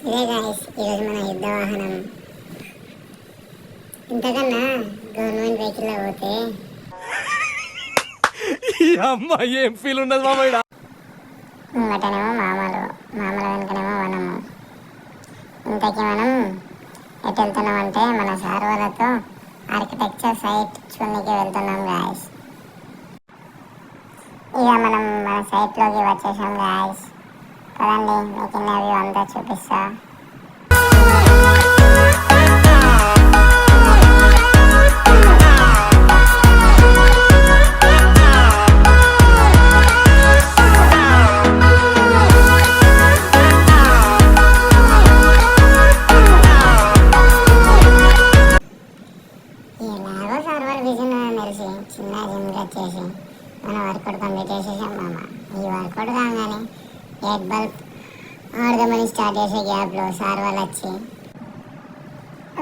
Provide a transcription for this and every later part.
ఇదే గాయస్ ఈరోజు మన యుద్ధ వాహనం. ఇంతకన్నా గవర్నమెంట్ వెహికల్లో పోతే అమ్మ ఏం ఫీల్ ఉండదు మామయ్య. ముంగటనేమో మామలు వెనుకనేమో మనము. ఇంతకీ మనం ఎటు వెళ్తున్నాం అంటే మన సార్ వాళ్ళతో ఆర్కిటెక్చర్ సైట్ చూడడానికి వెళ్తున్నాం గాయస్. ఇక మనం మన సైట్లోకి వచ్చేసాం గాయస్. కదండి మీకు వ్యూ అంతా చూపిస్తా. ఎలాగో సర్వర్ విజన్ మెరిసి చిన్న జిమ్ వచ్చేసి మన వర్కౌట్ కంప్లీట్ చేసేసాం మామ. ఈ వర్కౌట్ కాగానే ఎయిట్ బల్బ్ ఆడదామని స్టార్ట్ చేసే గ్యాప్లో సార్ వాళ్ళు వచ్చి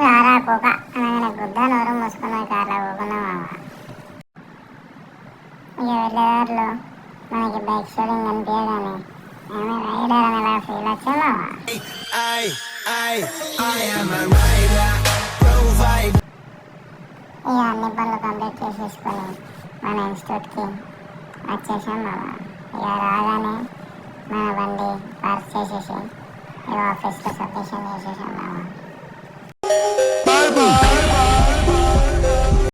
రారా పోక అనగానే గుద్ద నోరు మూసుకున్న కార్లో పోకున్నాం మామ. ఇక వెళ్ళేదారిలో మనకి బైక్ షోరింగ్ కనిపించగానే ఆమె రైడర్ అని ఎలా ఫీల్ వచ్చా మామ. ఇక అన్ని పనులు కంప్లీట్ చేసేసుకొని మన ఇన్స్టిట్యూట్కి వచ్చేసాం మామ. ఇక రాగానే మన బండి పార్క్ చేసేసి ఇక ఆఫీస్లో సబ్మిషన్ చేసేసాం మామ.